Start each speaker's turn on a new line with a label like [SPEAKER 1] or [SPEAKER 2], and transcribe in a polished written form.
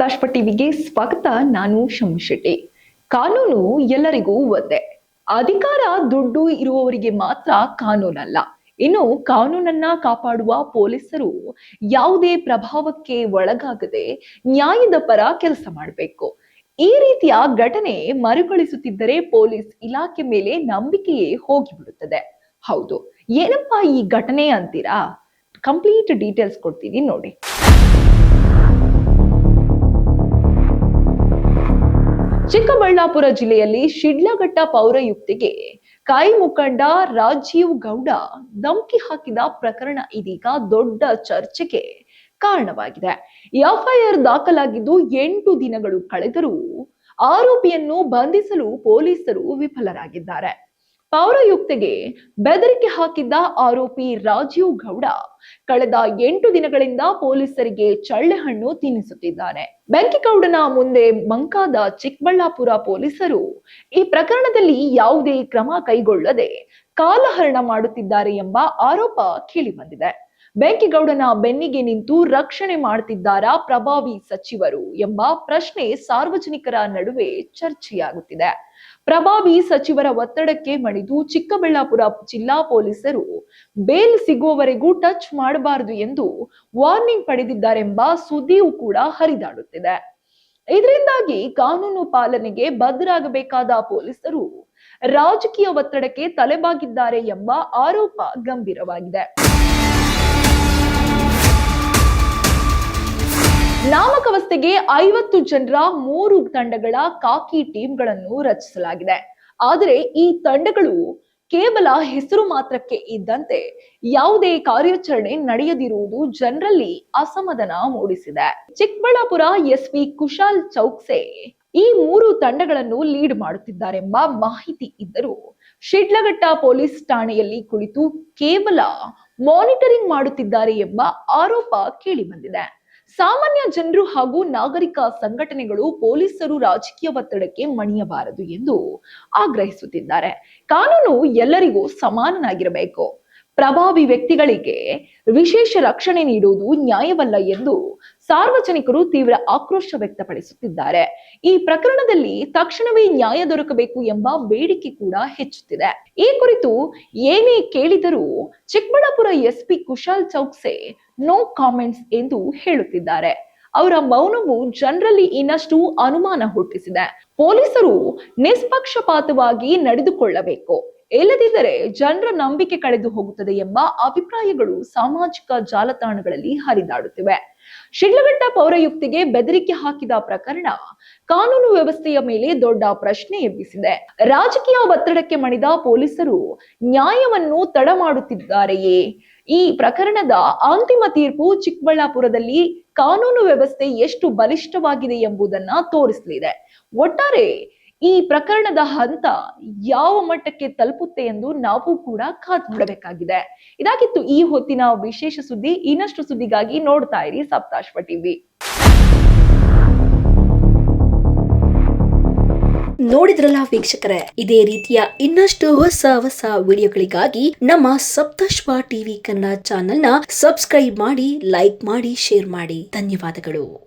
[SPEAKER 1] ಸಪ್ತಾಶ್ವ ಟಿವಿಗೆ ಸ್ವಾಗತ. ನಾನು ಶಮು ಶೆಟ್ಟಿ. ಕಾನೂನು ಎಲ್ಲರಿಗೂ ಒಂದೇ. ಅಧಿಕಾರ ದುಡ್ಡು ಇರುವವರಿಗೆ ಮಾತ್ರ ಕಾನೂನಲ್ಲ. ಇನ್ನು ಕಾನೂನನ್ನ ಕಾಪಾಡುವ ಪೊಲೀಸರು ಯಾವುದೇ ಪ್ರಭಾವಕ್ಕೆ ಒಳಗಾಗದೆ ನ್ಯಾಯದ ಪರ ಕೆಲಸ ಮಾಡಬೇಕು. ಈ ರೀತಿಯ ಘಟನೆ ಮರುಕಳಿಸುತ್ತಿದ್ದರೆ ಪೊಲೀಸ್ ಇಲಾಖೆ ಮೇಲೆ ನಂಬಿಕೆಯೇ ಹೋಗಿಬಿಡುತ್ತದೆ. ಹೌದು, ಏನಪ್ಪಾ ಈ ಘಟನೆ ಅಂತೀರಾ? ಕಂಪ್ಲೀಟ್ ಡೀಟೇಲ್ಸ್ ಕೊಡ್ತೀನಿ ನೋಡಿ. ಚಿಕ್ಕಬಳ್ಳಾಪುರ ಜಿಲ್ಲೆಯಲ್ಲಿ ಶಿಡ್ಲಘಟ್ಟ ಪೌರಯುಕ್ತಿಗೆ ಕಾಯಿ ಮುಖಂಡ ರಾಜೀವ್ ಗೌಡ ಧಮಕಿ ಹಾಕಿದ ಪ್ರಕರಣ ಇದೀಗ ದೊಡ್ಡ ಚರ್ಚೆಗೆ ಕಾರಣವಾಗಿದೆ. ಎಫ್ಐಆರ್ ದಾಖಲಾಗಿದ್ದು 8 ದಿನಗಳು ಕಳೆದರೂ ಆರೋಪಿಯನ್ನು ಬಂಧಿಸಲು ಪೊಲೀಸರು ವಿಫಲರಾಗಿದ್ದಾರೆ. ಪೌರಯುಕ್ತಿಗೆ ಬೆದರಿಕೆ ಹಾಕಿದ್ದ ಆರೋಪಿ ರಾಜೀವ್ ಗೌಡ ಕಳೆದ 8 ದಿನಗಳಿಂದ ಪೊಲೀಸರಿಗೆ ಚಳ್ಳೆಹಣ್ಣು ತಿನ್ನಿಸುತ್ತಿದ್ದಾನೆ. ಬೆಂಕಿಗೌಡನ ಮುಂದೆ ಮಂಕಾದ ಚಿಕ್ಕಬಳ್ಳಾಪುರ ಪೊಲೀಸರು ಈ ಪ್ರಕರಣದಲ್ಲಿ ಯಾವುದೇ ಕ್ರಮ ಕೈಗೊಳ್ಳದೆ ಕಾಲಹರಣ ಮಾಡುತ್ತಿದ್ದಾರೆ ಎಂಬ ಆರೋಪ ಕೇಳಿಬಂದಿದೆ. ಬೆಂಕಿಗೌಡನ ಬೆನ್ನಿಗೆ ನಿಂತು ರಕ್ಷಣೆ ಮಾಡುತ್ತಿದ್ದಾರಾ ಪ್ರಭಾವಿ ಸಚಿವರು ಎಂಬ ಪ್ರಶ್ನೆ ಸಾರ್ವಜನಿಕರ ನಡುವೆ ಚರ್ಚೆಯಾಗುತ್ತಿದೆ. ಪ್ರಭಾವಿ ಸಚಿವರ ಒತ್ತಡಕ್ಕೆ ಮಣಿದು ಚಿಕ್ಕಬಳ್ಳಾಪುರ ಜಿಲ್ಲಾ ಪೊಲೀಸರು ಬೇಲ್ ಸಿಗುವವರೆಗೂ ಟಚ್ ಮಾಡಬಾರದು ಎಂದು ವಾರ್ನಿಂಗ್ ಪಡೆದಿದ್ದಾರೆಂಬ ಸುದ್ದಿಯೂ ಕೂಡ ಹರಿದಾಡುತ್ತಿದೆ. ಇದರಿಂದಾಗಿ ಕಾನೂನು ಪಾಲನೆಗೆ ಬದ್ಧರಾಗಬೇಕಾದ ಪೊಲೀಸರು ರಾಜಕೀಯ ಒತ್ತಡಕ್ಕೆ ತಲೆಬಾಗಿದ್ದಾರೆ ಎಂಬ ಆರೋಪ ಗಂಭೀರವಾಗಿದೆ. ನಾಮಕಾವಸ್ಥೆಗೆ 50 ಜನರ 3 ತಂಡಗಳ ಕಾಕಿ ಟೀಮ್ಗಳನ್ನು ರಚಿಸಲಾಗಿದೆ. ಆದರೆ ಈ ತಂಡಗಳು ಕೇವಲ ಹೆಸರು ಮಾತ್ರಕ್ಕೆ ಇದ್ದಂತೆ ಯಾವುದೇ ಕಾರ್ಯಾಚರಣೆ ನಡೆಯದಿರುವುದು ಜನರಲ್ಲಿ ಅಸಮಾಧಾನ ಮೂಡಿಸಿದೆ. ಚಿಕ್ಕಬಳ್ಳಾಪುರ ಎಸ್ಪಿ ಕುಶಾಲ್ ಚೌಕ್ಸೆ ಈ 3 ತಂಡಗಳನ್ನು ಲೀಡ್ ಮಾಡುತ್ತಿದ್ದಾರೆಂಬ ಮಾಹಿತಿ ಇದ್ದರೂ ಶಿಡ್ಲಘಟ್ಟ ಪೊಲೀಸ್ ಠಾಣೆಯಲ್ಲಿ ಕುಳಿತು ಕೇವಲ ಮಾನಿಟರಿಂಗ್ ಮಾಡುತ್ತಿದ್ದಾರೆ ಎಂಬ ಆರೋಪ ಕೇಳಿಬಂದಿದೆ. ಸಾಮಾನ್ಯ ಜನರು ಹಾಗೂ ನಾಗರಿಕ ಸಂಘಟನೆಗಳು ಪೊಲೀಸರು ರಾಜಕೀಯ ಒತ್ತಡಕ್ಕೆ ಮಣಿಯಬಾರದು ಎಂದು ಆಗ್ರಹಿಸುತ್ತಿದ್ದಾರೆ. ಕಾನೂನು ಎಲ್ಲರಿಗೂ ಸಮಾನನಾಗಿರಬೇಕು. ಪ್ರಭಾವಿ ವ್ಯಕ್ತಿಗಳಿಗೆ ವಿಶೇಷ ರಕ್ಷಣೆ ನೀಡುವುದು ನ್ಯಾಯವಲ್ಲ ಎಂದು ಸಾರ್ವಜನಿಕರು ತೀವ್ರ ಆಕ್ರೋಶ ವ್ಯಕ್ತಪಡಿಸುತ್ತಿದ್ದಾರೆ. ಈ ಪ್ರಕರಣದಲ್ಲಿ ತಕ್ಷಣವೇ ನ್ಯಾಯ ದೊರಕಬೇಕು ಎಂಬ ಬೇಡಿಕೆ ಕೂಡ ಹೆಚ್ಚುತ್ತಿದೆ. ಈ ಕುರಿತು ಏನೇ ಕೇಳಿದರೂ Chikkaballapur SP Kushal Chouksey no comments ಎಂದು ಹೇಳುತ್ತಿದ್ದಾರೆ. ಅವರ ಮೌನವು ಜನರಲ್ಲಿ ಇನ್ನಷ್ಟು ಅನುಮಾನ ಹುಟ್ಟಿಸಿದೆ. ಪೊಲೀಸರು ನಿಷ್ಪಕ್ಷಪಾತವಾಗಿ ನಡೆದುಕೊಳ್ಳಬೇಕು, ಇಲ್ಲದಿದ್ದರೆ ಜನರ ನಂಬಿಕೆ ಕಳೆದು ಹೋಗುತ್ತದೆ ಎಂಬ ಅಭಿಪ್ರಾಯಗಳು ಸಾಮಾಜಿಕ ಜಾಲತಾಣಗಳಲ್ಲಿ ಹರಿದಾಡುತ್ತಿವೆ. ಶಿಡ್ಲಘಟ್ಟ ಪೌರಯುಕ್ತಿಗೆ ಬೆದರಿಕೆ ಹಾಕಿದ ಪ್ರಕರಣ ಕಾನೂನು ವ್ಯವಸ್ಥೆಯ ಮೇಲೆ ದೊಡ್ಡ ಪ್ರಶ್ನೆ ಎಬ್ಬಿಸಿದೆ. ರಾಜಕೀಯ ಒತ್ತಡಕ್ಕೆ ಮಣಿದ ಪೊಲೀಸರು ನ್ಯಾಯವನ್ನು ತಡ ಮಾಡುತ್ತಿದ್ದಾರೆಯೇ? ಈ ಪ್ರಕರಣದ ಅಂತಿಮ ತೀರ್ಪು ಚಿಕ್ಕಬಳ್ಳಾಪುರದಲ್ಲಿ ಕಾನೂನು ವ್ಯವಸ್ಥೆ ಎಷ್ಟು ಬಲಿಷ್ಠವಾಗಿದೆ ಎಂಬುದನ್ನ ತೋರಿಸಲಿದೆ. ಒಟ್ಟಾರೆ ಈ ಪ್ರಕರಣದ ಹಂತ ಯಾವ ಮಟ್ಟಕ್ಕೆ ತಲುಪುತ್ತೆ ಎಂದು ನಾವು ಕೂಡ ಕಾದು ನೋಡಬೇಕಾಗಿದೆ. ಇದಾಗಿತ್ತು ಈ ಹೊತ್ತಿನ ವಿಶೇಷ ಸುದ್ದಿ. ಇನ್ನಷ್ಟು ಸುದ್ದಿಗಾಗಿ ನೋಡ್ತಾ ಇರಿ ಸಪ್ತಾಶ್ವ ಟಿವಿ.
[SPEAKER 2] ನೋಡಿದ್ರಲ್ಲ ವೀಕ್ಷಕರೇ, ಇದೇ ರೀತಿಯ ಇನ್ನಷ್ಟು ಹೊಸ ವಿಡಿಯೋಗಳಿಗಾಗಿ ನಮ್ಮ ಸಪ್ತಾಶ್ವ ಟಿವಿ ಕನ್ನಡ ಚಾನೆಲ್ನ ಸಬ್ಸ್ಕ್ರೈಬ್ ಮಾಡಿ, ಲೈಕ್ ಮಾಡಿ, ಶೇರ್ ಮಾಡಿ. ಧನ್ಯವಾದಗಳು.